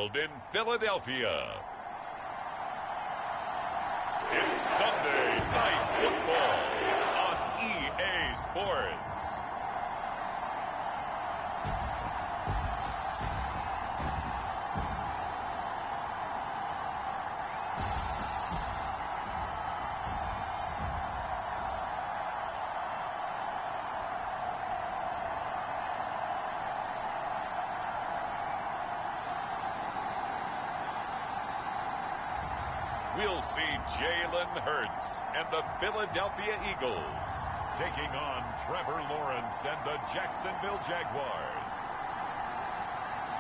Field in Philadelphia. It's Sunday Night Football on EA Sports. We'll see Jalen Hurts and the Philadelphia Eagles taking on Trevor Lawrence and the Jacksonville Jaguars.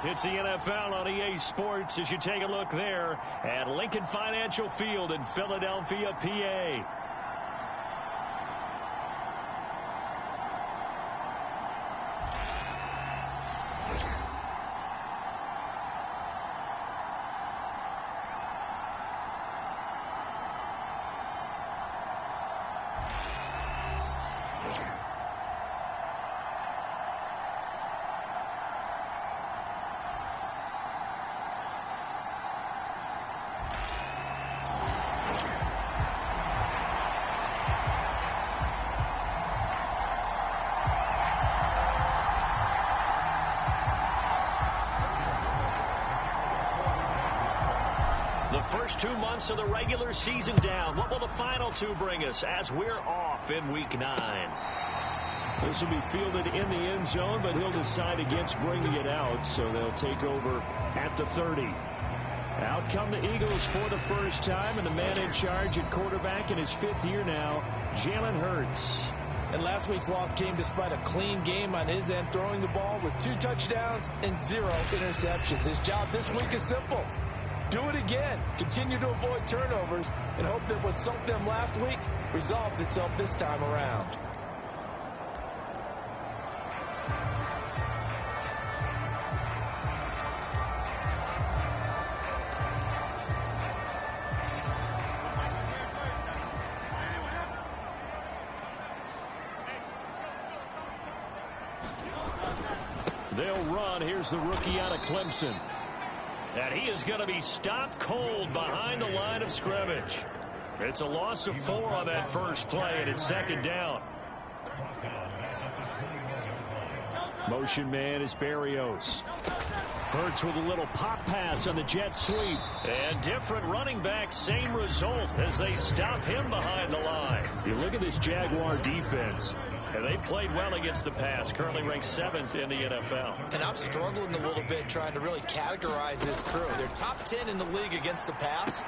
It's the NFL on EA Sports as you take a look there at Lincoln Financial Field in Philadelphia, PA. The first 2 months of the regular season down. What will the final two bring us as we're off in Week 9? This will be fielded in the end zone, but he'll decide against bringing it out, so they'll take over at the 30. Out come the Eagles for the first time, and the man in charge at quarterback in his 5th year now, Jalen Hurts. And last week's loss came despite a clean game on his end, throwing the ball with 2 touchdowns and 0 interceptions. His job this week is simple. Do it again. Continue to avoid turnovers and hope that what sunk them last week resolves itself this time around. They'll run. Here's the rookie out of Clemson. And he is going to be stopped cold behind the line of scrimmage. It's a loss of 4 on that first play, and it's 2nd down. Motion man is Berrios. Hurts with a little pop pass on the jet sweep. And different running back, same result as they stop him behind the line. You look at this Jaguar defense. And they played well against the pass, currently ranked 7th in the NFL. And I'm struggling a little bit trying to really categorize this crew. They're top 10 in the league against the pass,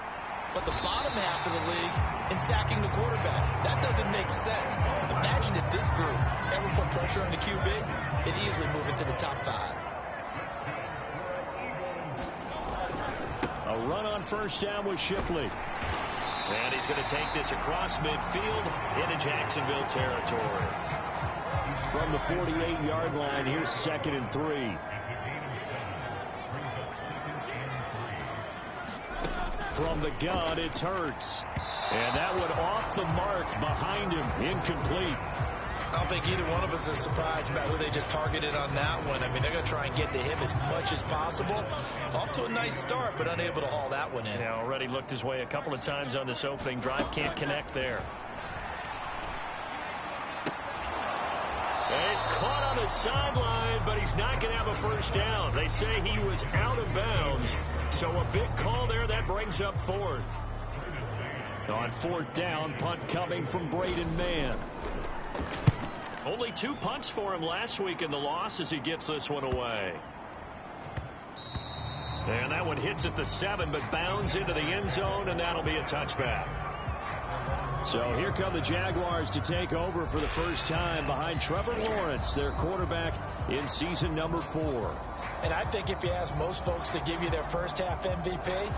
but the bottom half of the league in sacking the quarterback. That doesn't make sense. Imagine if this group ever put pressure on the QB, it'd easily move into the top 5. A run on first down with Shipley. And he's going to take this across midfield into Jacksonville territory. From the 48-yard line, here's 2nd and 3. From the gun, it's Hurts. And that one off the mark behind him, incomplete. I don't think either one of us is surprised about who they just targeted on that one. I mean, they're going to try and get to him as much as possible. Off to a nice start, but unable to haul that one in. Yeah, already looked his way a couple of times on this opening drive. Can't connect there. And he's caught on the sideline, but he's not going to have a first down. They say he was out of bounds, so a big call there. That brings up 4th. On 4th down, punt coming from Braden Mann. Only 2 punts for him last week in the loss as he gets this one away. And that one hits at the 7, but bounds into the end zone, and that'll be a touchback. So here come the Jaguars to take over for the first time behind Trevor Lawrence, their quarterback in season number 4. And I think if you ask most folks to give you their first half MVP,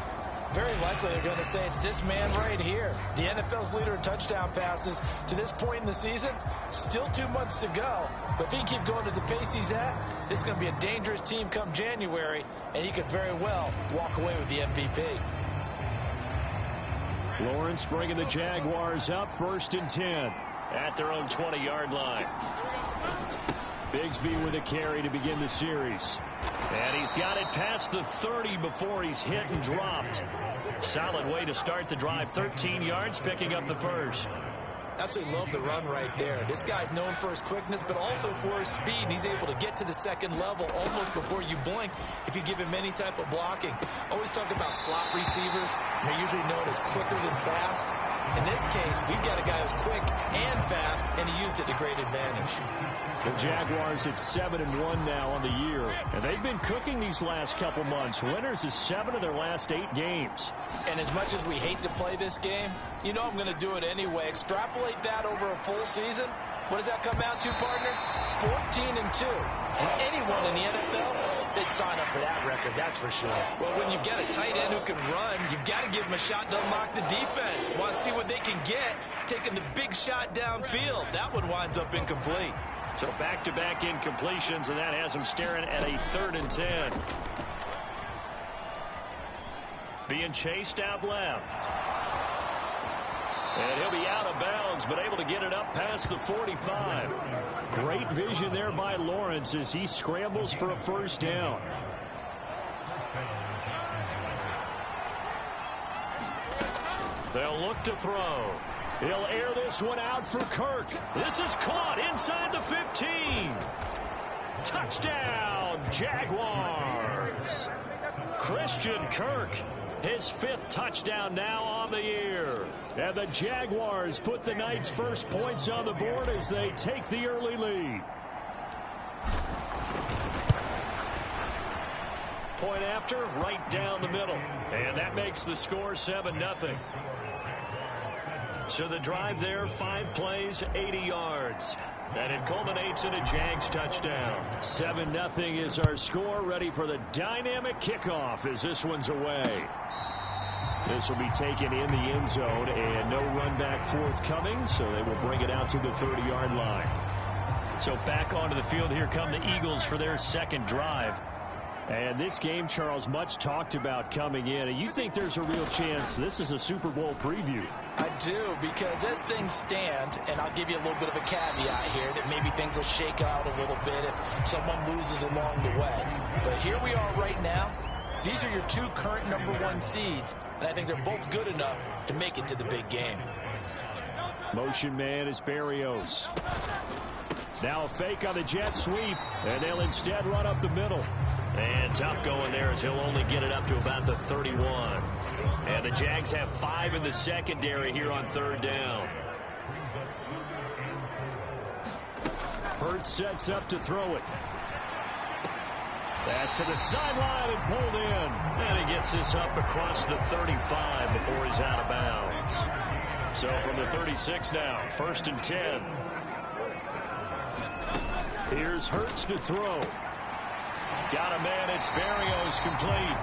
very likely they're going to say it's this man right here. The NFL's leader in touchdown passes to this point in the season. Still 2 months to go. But if he can keep going at the pace he's at, this is going to be a dangerous team come January, and he could very well walk away with the MVP. Lawrence bringing the Jaguars up 1st and 10 at their own 20-yard line. Bigsby with a carry to begin the series. And he's got it past the 30 before he's hit and dropped. Solid way to start the drive. 13 yards, picking up the first. Absolutely love the run right there. This guy's known for his quickness, but also for his speed. And he's able to get to the second level almost before you blink if you give him any type of blocking. Always talk about slot receivers. They're usually known as quicker than fast. In this case, we've got a guy who's quick and fast, and he used it to great advantage. The Jaguars at 7-1 now on the year, and they've been cooking these last couple months. Winners of 7 of their last 8 games. And as much as we hate to play this game, you know I'm going to do it anyway. Extrapolate that over a full season. What does that come out to, partner? 14-2. And anyone in the NFL, they'd sign up for that record, that's for sure. Well, when you've got a tight end who can run, you've got to give him a shot to unlock the defense. Want to see what they can get, taking the big shot downfield. That one winds up incomplete. So back-to-back incompletions, and that has him staring at a 3rd and 10. Being chased out left. And he'll be out of bounds, but able to get it up past the 45. Great vision there by Lawrence as he scrambles for a first down. They'll look to throw. He'll air this one out for Kirk. This is caught inside the 15. Touchdown, Jaguars. Christian Kirk, his 5th touchdown now on the year. And the Jaguars put the night's first points on the board as they take the early lead. Point after, right down the middle. And that makes the score 7-0. So the drive there, 5 plays, 80 yards. And it culminates in a Jags touchdown. 7-0 is our score, ready for the dynamic kickoff as this one's away. This will be taken in the end zone, and no run back forthcoming, so they will bring it out to the 30-yard line. So back onto the field, here come the Eagles for their second drive. And this game, Charles, much talked about coming in. And you think there's a real chance this is a Super Bowl preview? I do, because as things stand, and I'll give you a little bit of a caveat here, that maybe things will shake out a little bit if someone loses along the way. But here we are right now. These are your 2 current #1 seeds, and I think they're both good enough to make it to the big game. Motion man is Berrios. Now a fake on the jet sweep, and they'll instead run up the middle. And tough going there as he'll only get it up to about the 31. And the Jags have 5 in the secondary here on 3rd down. Hurts sets up to throw it. Pass to the sideline and pulled in. And he gets this up across the 35 before he's out of bounds. So from the 36 now, 1st and 10. Here's Hurts to throw. Got a man, it's Berrios, complete.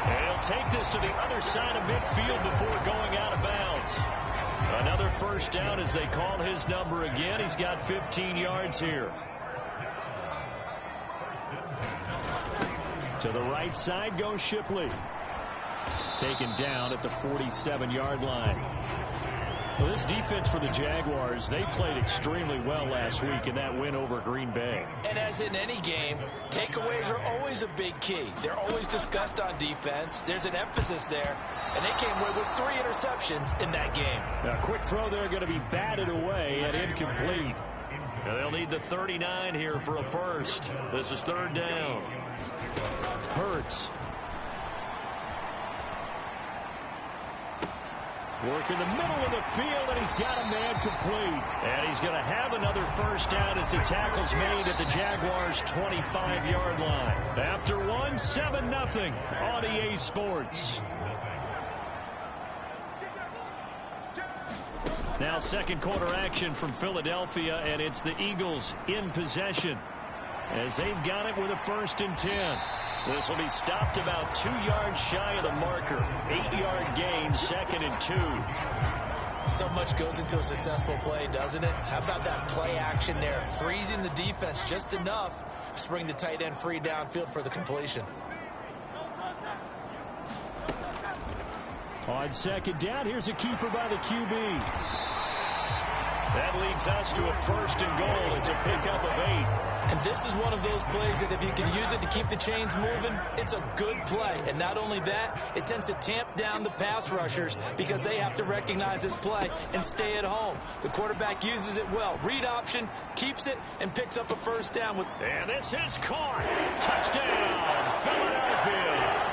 And he'll take this to the other side of midfield before going out of bounds. Another first down as they call his number again. He's got 15 yards here. To the right side goes Shipley. Taken down at the 47-yard line. Well, this defense for the Jaguars, they played extremely well last week in that win over Green Bay. And as in any game, takeaways are always a big key. They're always discussed on defense. There's an emphasis there, and they came away with 3 interceptions in that game. A quick throw there going to be batted away and incomplete. And they'll need the 39 here for a first. This is 3rd down. Hurts. Work in the middle of the field, and he's got a man complete. And he's going to have another first down as the tackle's made at the Jaguars' 25-yard line. After one, 7-0 on EA Sports. Now second quarter action from Philadelphia, and it's the Eagles in possession as they've got it with a 1st and 10. This will be stopped about 2 yards shy of the marker. 8-yard gain, 2nd and 2. So much goes into a successful play, doesn't it? How about that play action there? Freezing the defense just enough to bring the tight end free downfield for the completion. On 2nd down, here's a keeper by the QB. That leads us to a 1st and goal. It's a pickup of 8. And this is one of those plays that if you can use it to keep the chains moving, it's a good play. And not only that, it tends to tamp down the pass rushers because they have to recognize this play and stay at home. The quarterback uses it well. Read option, keeps it, and picks up a 1st down. And this is caught. Touchdown, Philadelphia.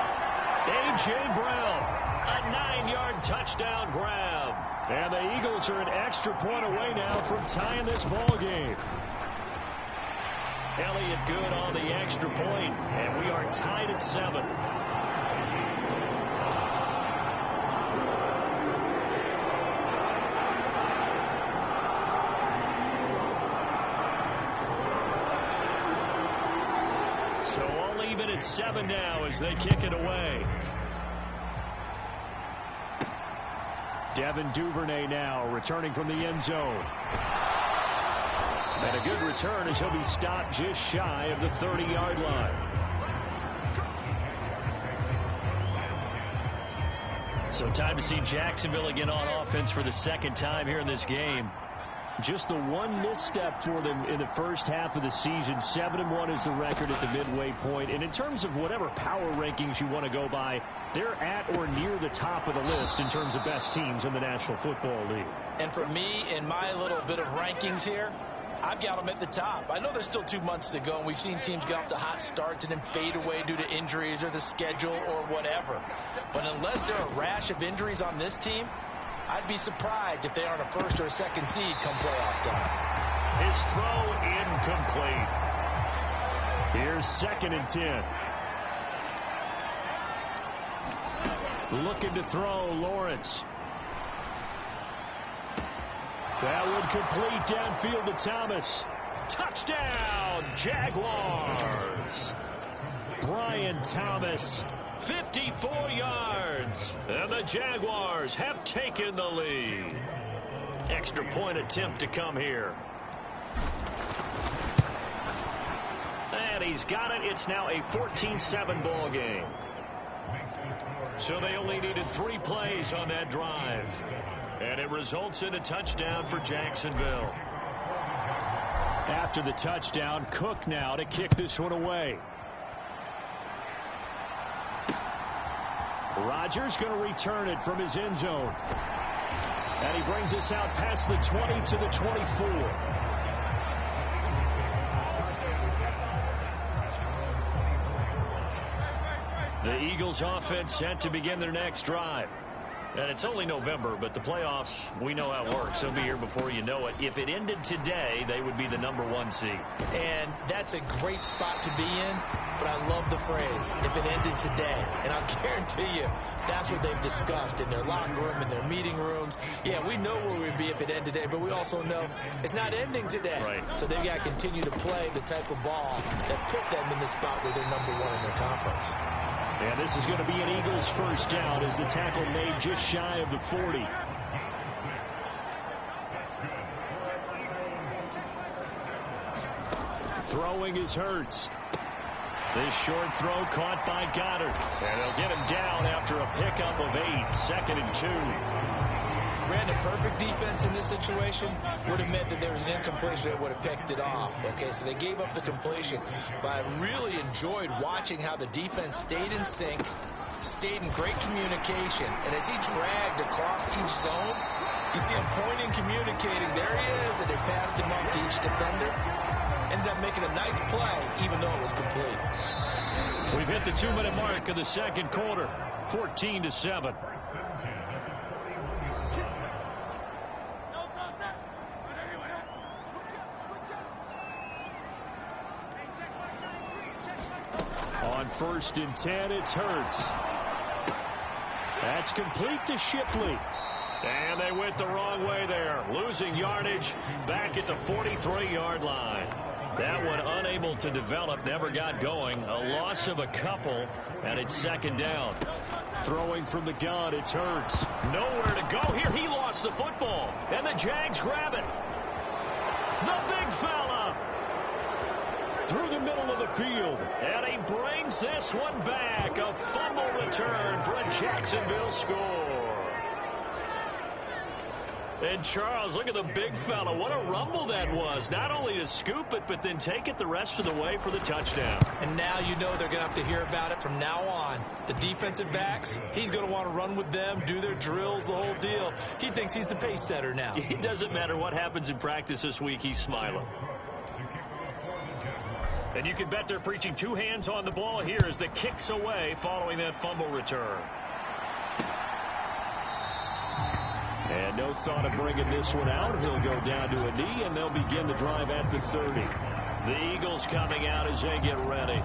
A.J. Brown, a 9-yard touchdown grab. And the Eagles are an extra point away now from tying this ball game. Elliott good on the extra point, and we are tied at 7. So all even at 7 now as they kick it away. Devin Duvernay now returning from the end zone. And a good return as he'll be stopped just shy of the 30-yard line. So time to see Jacksonville again on offense for the 2nd time here in this game. Just the one misstep for them in the first half of the season. 7-1 is the record at the midway point. And in terms of whatever power rankings you want to go by, they're at or near the top of the list in terms of best teams in the National Football League. And for me, in my little bit of rankings here, I've got them at the top. I know there's still 2 months to go, and we've seen teams get off to hot starts and then fade away due to injuries or the schedule or whatever. But unless there are a rash of injuries on this team, I'd be surprised if they aren't a 1st or a 2nd seed come playoff time. His throw incomplete. Here's 2nd and 10. Looking to throw, Lawrence. That would complete downfield to Thomas. Touchdown, Jaguars. Brian Thomas, 54 yards. And the Jaguars have taken the lead. Extra point attempt to come here. And he's got it. It's now a 14-7 ball game. So they only needed 3 plays on that drive. And it results in a touchdown for Jacksonville. After the touchdown, Cook now to kick this one away. Rodgers going to return it from his end zone. And he brings us out past the 20 to the 24. The Eagles offense set to begin their next drive. And it's only November, but the playoffs, we know how it works. They'll be here before you know it. If it ended today, they would be the #1 seed. And that's a great spot to be in, but I love the phrase, if it ended today. And I'll guarantee you, that's what they've discussed in their locker room, in their meeting rooms. Yeah, we know where we'd be if it ended today, but we also know it's not ending today. Right. So they've got to continue to play the type of ball that put them in the spot where they're #1 in their conference. And this is going to be an Eagles 1st down as the tackle made just shy of the 40. Throwing is Hurts. This short throw caught by Goddard. And they'll get him down after a pickup of 8. 2nd and 2. Ran a perfect defense in this situation would have meant that there was an incompletion that would have picked it off. Okay, so they gave up the completion. But I really enjoyed watching how the defense stayed in sync, stayed in great communication. And as he dragged across each zone, you see him pointing, communicating. There he is, and they passed him up to each defender. Ended up making a nice play, even though it was complete. We've hit the 2-minute mark of the 2nd quarter, 14-7. On 1st and 10, it's Hurts. That's complete to Shipley. And they went the wrong way there, losing yardage back at the 43-yard line. That one unable to develop, never got going. A loss of a couple, and it's 2nd down. Throwing from the gun, it's Hurts. Nowhere to go here. He lost the football, and the Jags grab it. The big fella through the middle of the field, and he brings this one back. A fumble return for a Jacksonville score. And Charles, look at the big fella. What a rumble that was. Not only to scoop it, but then take it the rest of the way for the touchdown. And now you know they're going to have to hear about it from now on. The defensive backs, he's going to want to run with them, do their drills, the whole deal. He thinks he's the pace setter now. It doesn't matter what happens in practice this week, he's smiling. And you can bet they're preaching two hands on the ball here as the kick's away following that fumble return. And no thought of bringing this one out. He'll go down to a knee, and they'll begin the drive at the 30. The Eagles coming out as they get ready.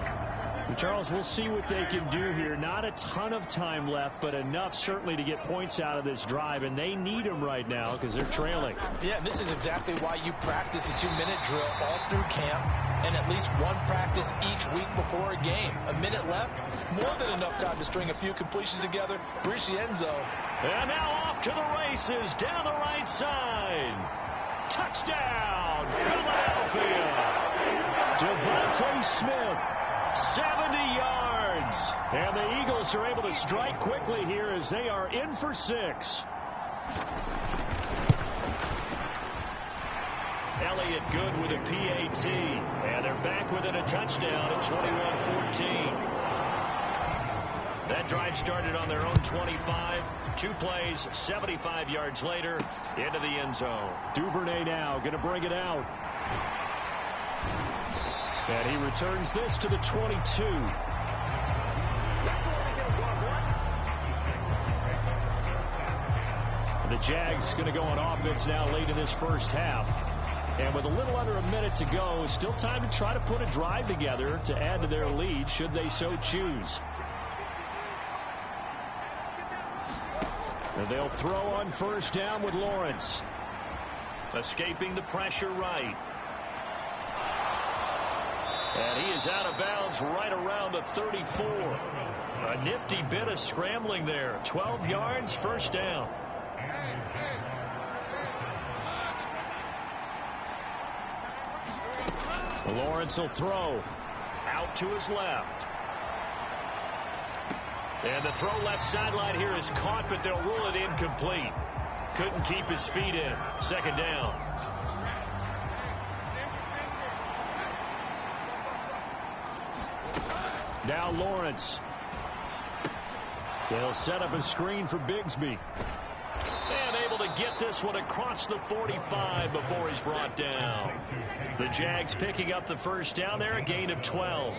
Charles, we'll see what they can do here. Not a ton of time left, but enough certainly to get points out of this drive, and they need them right now because they're trailing. Yeah, this is exactly why you practice a 2-minute drill all through camp and at least one practice each week before a game. A minute left, more than enough time to string a few completions together, reach the end zone. And now off to the races down the right side. Touchdown, Philadelphia. Devontae Smith. 70 yards. And the Eagles are able to strike quickly here as they are in for 6. Elliott good with a PAT. And they're back within a touchdown at 21-14. That drive started on their own 25. 2 plays, 75 yards later, into the end zone. Duvernay now going to bring it out. And he returns this to the 22. The Jags going to go on offense now late in this first half. And with a little under a minute to go, still time to try to put a drive together to add to their lead should they so choose. And they'll throw on first down with Lawrence. Escaping the pressure right. And he is out of bounds right around the 34. A nifty bit of scrambling there. 12 yards, first down. Lawrence will throw. Out to his left. And the throw left sideline here is caught, but they'll rule it incomplete. Couldn't keep his feet in. Second down. Now Lawrence. They'll set up a screen for Bigsby. And able to get this one across the 45 before he's brought down. The Jags picking up the first down there, a gain of 12.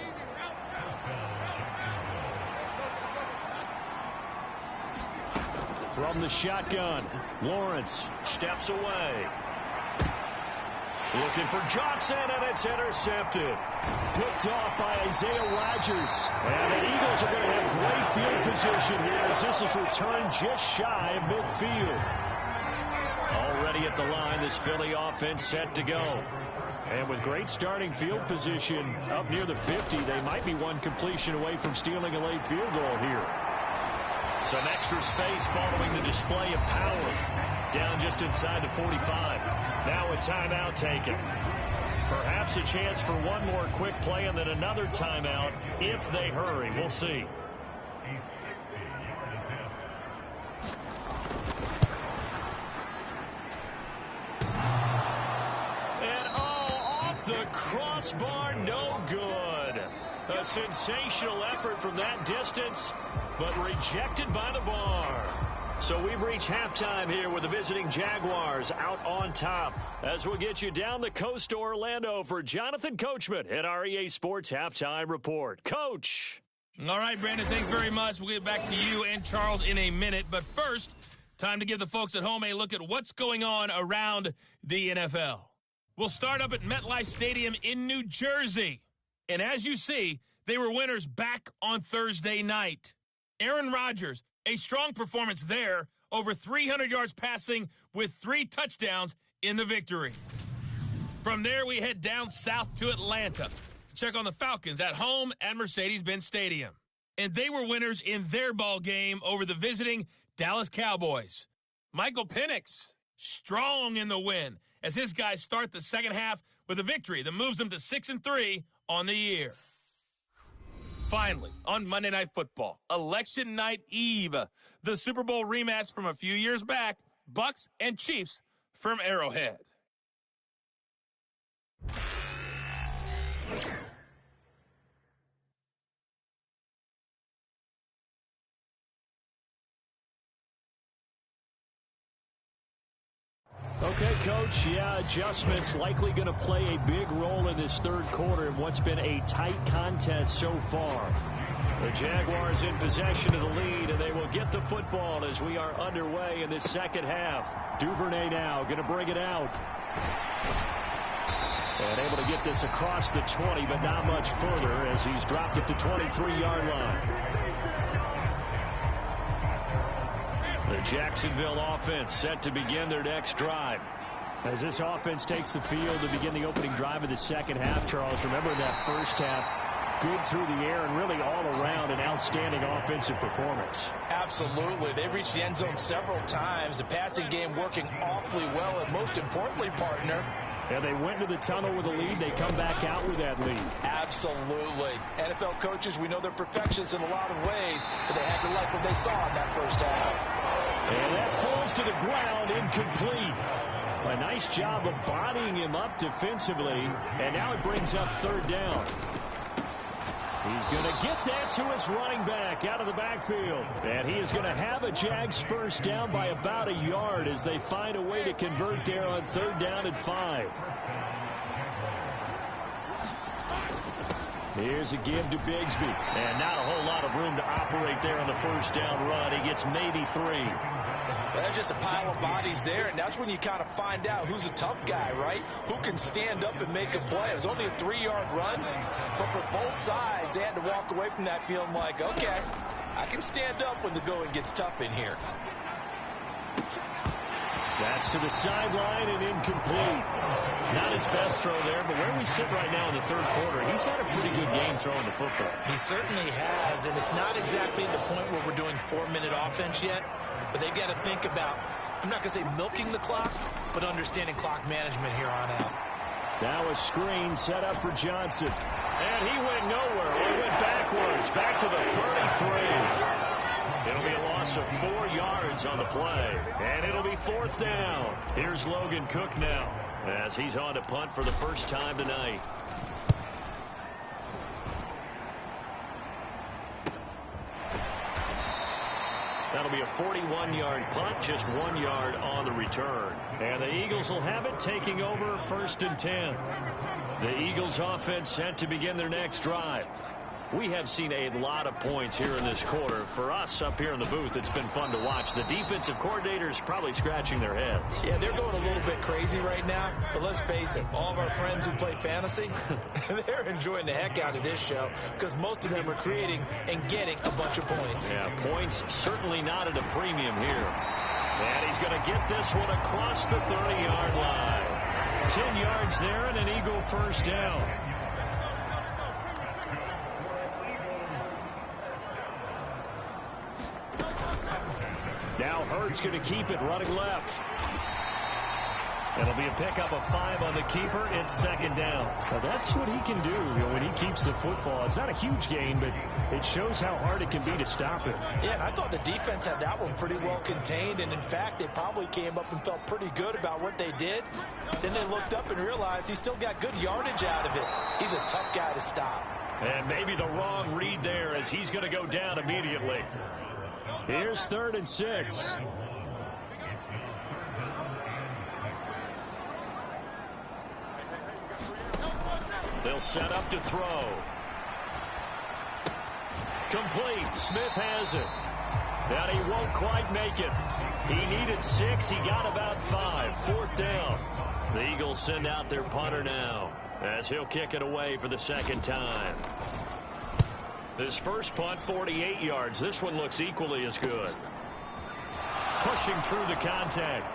From the shotgun, Lawrence steps away. Looking for Johnson, and it's intercepted. Picked off by Isaiah Rodgers. And the Eagles are going to have great field position here as this is returned just shy of midfield. Already at the line, this Philly offense set to go. And with great starting field position up near the 50, they might be one completion away from stealing a late field goal here. Some extra space following the display of power. Down just inside the 45. Now a timeout taken. Perhaps a chance for one more quick play and then another timeout if they hurry. We'll see. And off the crossbar, no good. A sensational effort from that distance, but rejected by the bar. So we've reached halftime here with the visiting Jaguars out on top. As we'll get you down the coast to Orlando for Jonathan Coachman at our EA Sports Halftime Report. Coach. All right, Brandon, thanks very much. We'll get back to you and Charles in a minute. But first, time to give the folks at home a look at what's going on around the NFL. We'll start up at MetLife Stadium in New Jersey. And as you see, they were winners back on Thursday night. Aaron Rodgers, a strong performance there, over 300 yards passing with 3 touchdowns in the victory. From there, we head down south to Atlanta to check on the Falcons at home at Mercedes-Benz Stadium. And they were winners in their ball game over the visiting Dallas Cowboys. Michael Penix, strong in the win as his guys start the second half with a victory that moves them to 6-3 on the year. Finally, on Monday Night Football, Election Night Eve, the Super Bowl rematch from a few years back, Bucs and Chiefs from Arrowhead. Okay, Coach, adjustments likely going to play a big role in this third quarter in what's been a tight contest so far. The Jaguars in possession of the lead, and they will get the football as we are underway in this second half. Duvernay now going to bring it out. And able to get this across the 20, but not much further as he's dropped it to 23-yard line. The Jacksonville offense set to begin their next drive. As this offense takes the field to begin the opening drive of the second half, Charles, remember that first half, good through the air and really all around an outstanding offensive performance. Absolutely. They reached the end zone several times. The passing game working awfully well, and most importantly, partner, and they went to the tunnel with a lead. They come back out with that lead. Absolutely. NFL coaches, we know they're perfectionists in a lot of ways, but they had to like what they saw in that first half. And that falls to the ground, incomplete. A nice job of bodying him up defensively, and now it brings up third down. He's going to get that to his running back out of the backfield. And he is going to have a Jags first down by about a yard as they find a way to convert there on third down and 5. Here's a give to Bigsby. And not a whole lot of room to operate there on the first down run. He gets maybe 3. There's just a pile of bodies there, and that's when you kind of find out who's a tough guy, right? Who can stand up and make a play. It was only a 3-yard run, but for both sides, they had to walk away from that feeling like, okay, I can stand up when the going gets tough in here. That's to the sideline and incomplete. Not his best throw there, but where we sit right now in the third quarter, he's had a pretty good game throwing the football. He certainly has, and it's not exactly at the point where we're doing 4-minute offense yet, but they've got to think about, I'm not going to say milking the clock, but understanding clock management here on out. Now a screen set up for Johnson. And he went nowhere. He went backwards, back to the 33. It'll be a loss of 4 yards on the play. And it'll be fourth down. Here's Logan Cook now as he's on to punt for the first time tonight. That'll be a 41-yard punt, just 1 yard on the return. And the Eagles will have it, taking over first and 10. The Eagles offense set to begin their next drive. We have seen a lot of points here in this quarter. For us up here in the booth, it's been fun to watch. The defensive coordinators probably scratching their heads. Yeah, they're going a little bit crazy right now. But let's face it, all of our friends who play fantasy, they're enjoying the heck out of this show because most of them are creating and getting a bunch of points. Yeah, points certainly not at a premium here. And he's going to get this one across the 30-yard line. 10 yards there and an Eagle first down. Now Hurts going to keep it running left. It'll be a pickup of 5 on the keeper. It's second down. Now that's what he can do, when he keeps the football. It's not a huge gain, but it shows how hard it can be to stop it. Yeah, and I thought the defense had that one pretty well contained, and in fact, they probably came up and felt pretty good about what they did. Then they looked up and realized he still got good yardage out of it. He's a tough guy to stop. And maybe the wrong read there as he's going to go down immediately. Here's 3rd and 6. They'll set up to throw. Complete. Smith has it. And he won't quite make it. He needed 6. He got about 5. 4th down. The Eagles send out their punter now as he'll kick it away for the second time. His first punt, 48 yards. This one looks equally as good. Pushing through the contact.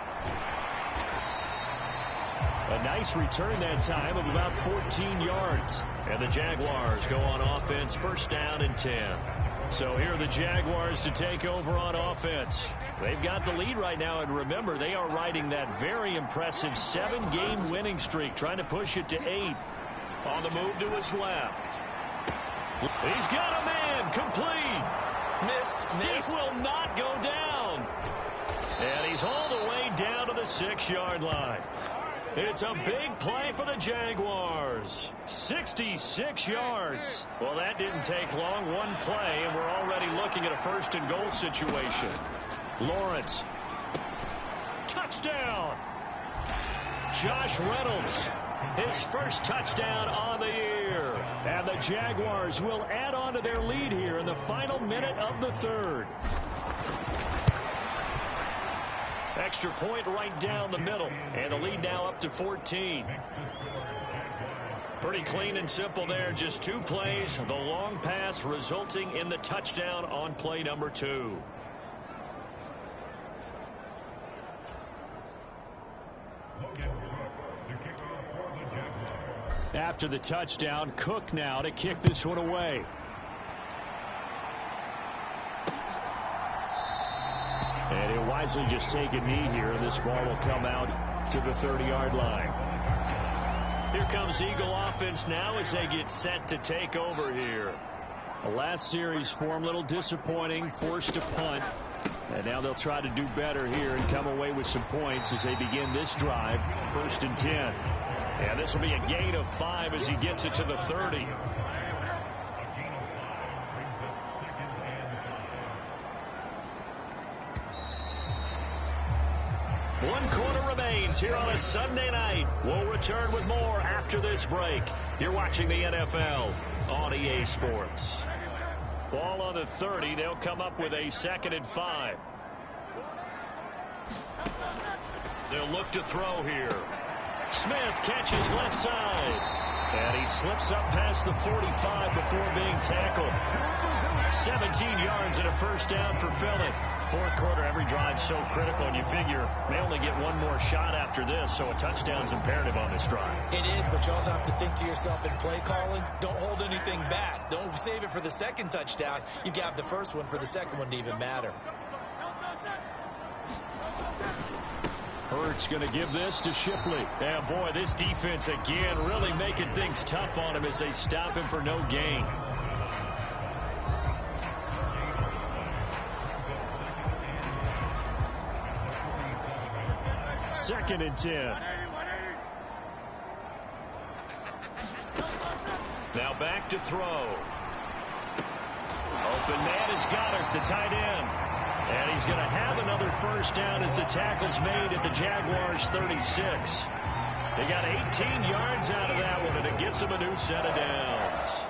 A nice return that time of about 14 yards. And the Jaguars go on offense, first down and 10. So here are the Jaguars to take over on offense. They've got the lead right now, and remember, they are riding that very impressive 7-game winning streak, trying to push it to 8. On the move to his left. He's got a man, complete. Missed. It will not go down. And he's all the way down to the the 6-yard line. It's a big play for the Jaguars. 66 yards. Well, that didn't take long. One play, and we're already looking at a 1st and goal situation. Lawrence. Touchdown. Josh Reynolds. His first touchdown on the year. And the Jaguars will add on to their lead here in the final minute of the 3rd. Extra point right down the middle. And the lead now up to 14. Pretty clean and simple there. Just 2 plays. The long pass resulting in the touchdown on play number 2. After the touchdown, Cook now to kick this one away. And he'll wisely just take a knee here, and this ball will come out to the 30-yard line. Here comes Eagle offense now as they get set to take over here. The last series for him, a little disappointing, forced a punt. And now they'll try to do better here and come away with some points as they begin this drive, 1st and 10. And this will be a gain of 5 as he gets it to the 30. One quarter remains here on a Sunday night. We'll return with more after this break. You're watching the NFL on EA Sports. Ball on the 30. They'll come up with a 2nd and 5. They'll look to throw here. Smith catches left side. And he slips up past the 45 before being tackled. 17 yards and a 1st down for Philly. 4th quarter, every drive's so critical, and you figure they only get one more shot after this, so a touchdown's imperative on this drive. It is, but you also have to think to yourself in play calling, don't hold anything back. Don't save it for the 2nd touchdown. You got the 1st one for the 2nd one to even matter. Hurts going to give this to Shipley. And boy, this defense again really making things tough on him as they stop him for no gain. Second and 10. Now back to throw. Open man is Goddard, the tight end. And he's going to have another 1st down as the tackle's made at the Jaguars 36. They got 18 yards out of that one, and it gets them a new set of downs.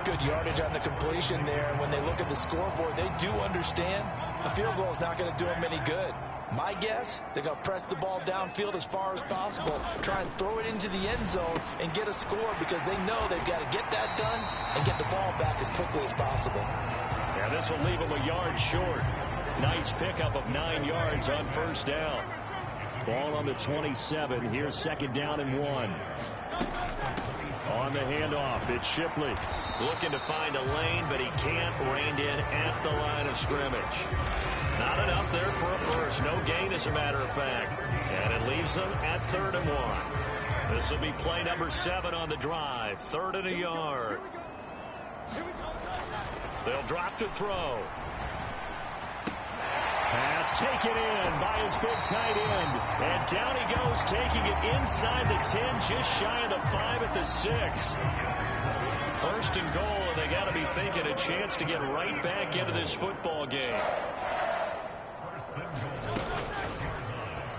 Good yardage on the completion there. And when they look at the scoreboard, they do understand a field goal is not going to do them any good. My guess, they're going to press the ball downfield as far as possible, try and throw it into the end zone and get a score because they know they've got to get that done and get the ball back as quickly as possible. Yeah, this will leave them a yard short. Nice pickup of 9 yards on 1st down. Ball on the 27. Here's 2nd down and 1. On the handoff, it's Shipley. Looking to find a lane, but he can't. Reined in at the line of scrimmage. Not enough there for a first. No gain, as a matter of fact. And it leaves them at 3rd and 1. This will be play number 7 on the drive. 3rd and a yard. They'll drop to throw. Pass taken in by his big tight end. And down he goes, taking it inside the 10, just shy of the 5 at the 6. 1st and goal, and they got to be thinking a chance to get right back into this football game.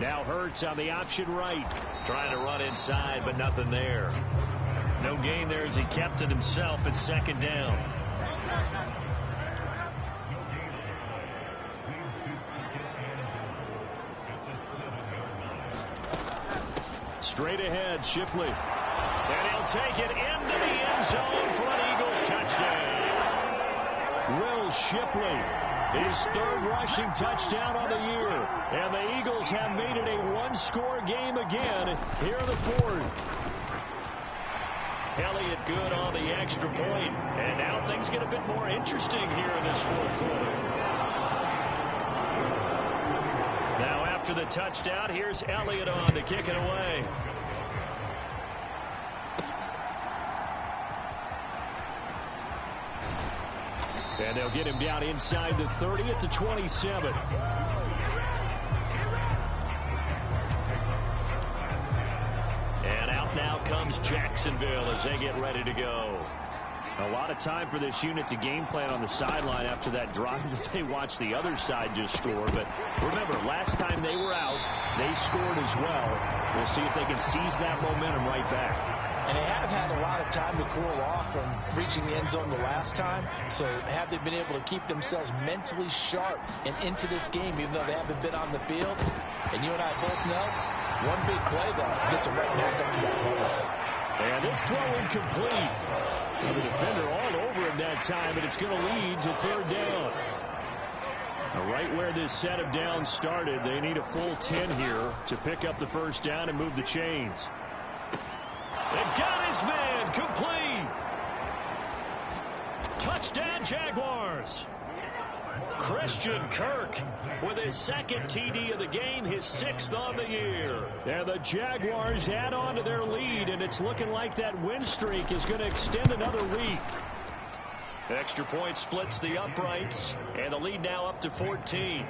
Now Hurts on the option right. Trying to run inside, but nothing there. No gain there as he kept it himself at 2nd down. Straight ahead, Shipley. And he'll take it into the end zone for an Eagles touchdown. Will Shipley, his 3rd rushing touchdown on the year. And the Eagles have made it a 1-score game again here in the 4th. Elliott good on the extra point. And now things get a bit more interesting here in this 4th quarter. Now after the touchdown, here's Elliott on to kick it away. And they'll get him down inside the 30 at the 27. comes Jacksonville as they get ready to go. A lot of time for this unit to game plan on the sideline after that drive that they watched the other side just score. But remember, last time they were out, they scored as well. We'll see if they can seize that momentum right back. And they have had a lot of time to cool off from reaching the end zone the last time. So have they been able to keep themselves mentally sharp and into this game, even though they haven't been on the field? And you and I both know, one big play, though, gets them right back up to that level. And this throw incomplete. And the defender all over him that time, but it's going to lead to third down. Now, right where this set of downs started, they need a full 10 here to pick up the first down and move the chains. And got his man complete. Touchdown, Jaguars. Christian Kirk with his second TD of the game, his 6th on the year. And the Jaguars add on to their lead, and it's looking like that win streak is going to extend another week. Extra point splits the uprights, and the lead now up to 14.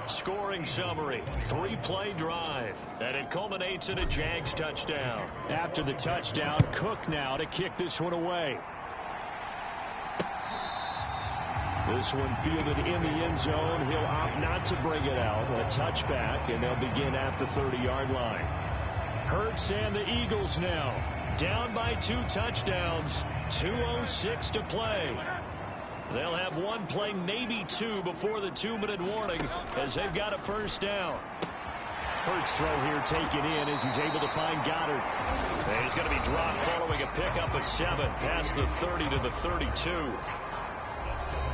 Scoring summary, 3-play drive, and it culminates in a Jags touchdown. After the touchdown, Cook now to kick this one away. This one fielded in the end zone. He'll opt not to bring it out. A touchback, and they'll begin at the 30-yard line. Hurts and the Eagles now. Down by 2 touchdowns. 2:06 to play. They'll have one play, maybe 2, before the 2-minute warning as they've got a first down. Hurts throw here taken in as he's able to find Goddard. And he's going to be dropped following a pickup of 7 past the 30 to the 32.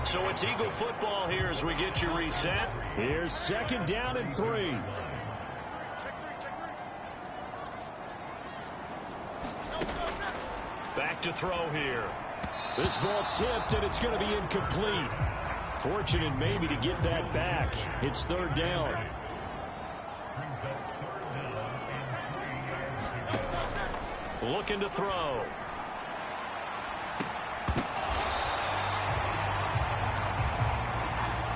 So it's Eagle football here as we get you reset. Here's 2nd down and 3. Back to throw here. This ball tipped, and it's going to be incomplete. Fortunate maybe to get that back. It's 3rd down. Looking to throw.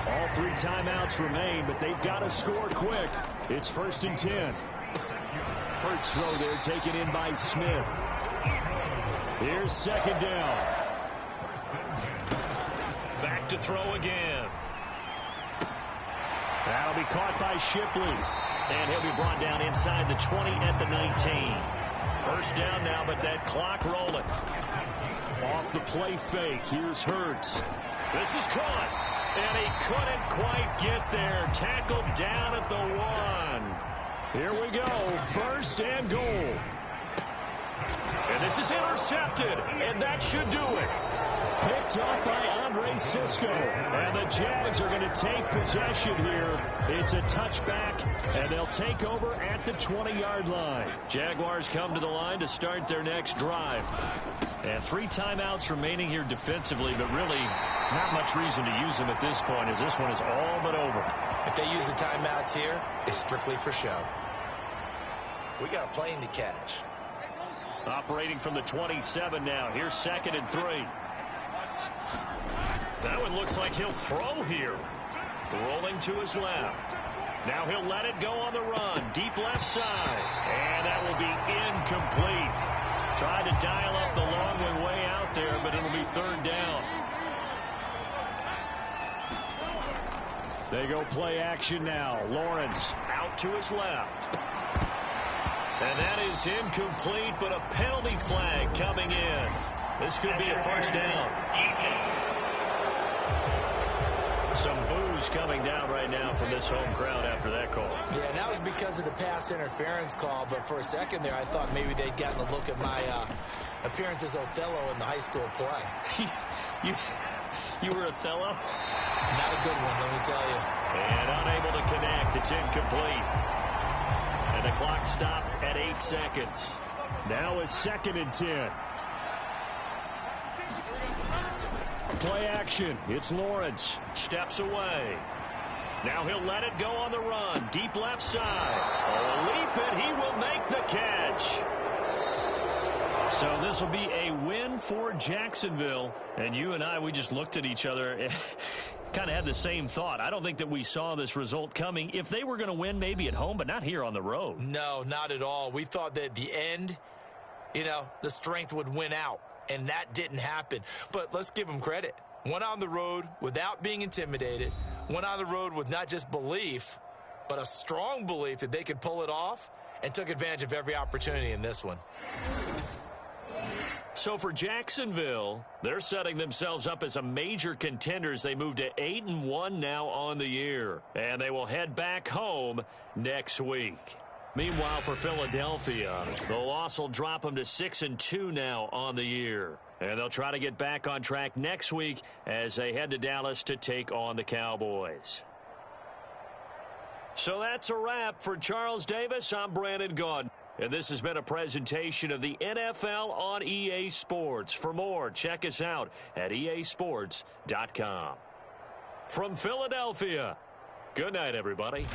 All 3 timeouts remain, but they've got to score quick. It's 1st and 10. Hurts throw there taken in by Smith. Here's 2nd down. Back to throw again. That'll be caught by Shipley. And he'll be brought down inside the 20 at the 19. First down now, but that clock rolling. Off the play fake. Here's Hurts. This is caught. And he couldn't quite get there. Tackled down at the 1. Here we go. 1st and goal. And this is intercepted. And that should do it. Picked up by Andre Sisco. And the Jags are going to take possession here. It's a touchback, and they'll take over at the 20-yard line. Jaguars come to the line to start their next drive. And 3 timeouts remaining here defensively, but really not much reason to use them at this point, as this one is all but over. If they use the timeouts here, it's strictly for show. We got a plane to catch. Operating from the 27 now. Here's 2nd and 3. That one looks like he'll throw here. Rolling to his left. Now he'll let it go on the run. Deep left side. And that will be incomplete. Tried to dial up the long way out there, but it'll be 3rd down. They go play action now. Lawrence out to his left. And that is incomplete, but a penalty flag coming in. This could be a first down. Some boos coming down right now from this home crowd after that call. Yeah, and that was because of the pass interference call, but for a second there I thought maybe they'd gotten a look at my appearance as Othello in the high school play. You were Othello? Not a good one, let me tell you. And unable to connect. It's incomplete. And the clock stopped at 8 seconds. Now is 2nd and 10. Play action. It's Lawrence. Steps away. Now he'll let it go on the run. Deep left side. Oh, leap it. He will make the catch. So this will be a win for Jacksonville. And you and I, we just looked at each other. kind of had the same thought. I don't think that we saw this result coming. If they were going to win, maybe at home, but not here on the road. No, not at all. We thought that at the end, the strength would win out, and that didn't happen. But let's give them credit. Went on the road without being intimidated. Went on the road with not just belief, but a strong belief that they could pull it off, and took advantage of every opportunity in this one. So for Jacksonville, they're setting themselves up as a major contender as they move to 8-1 now on the year. And they will head back home next week. Meanwhile, for Philadelphia, the loss will drop them to 6-2 now on the year. And they'll try to get back on track next week as they head to Dallas to take on the Cowboys. So that's a wrap. For Charles Davis, I'm Brandon Gaudin. And this has been a presentation of the NFL on EA Sports. For more, check us out at easports.com. From Philadelphia, good night, everybody.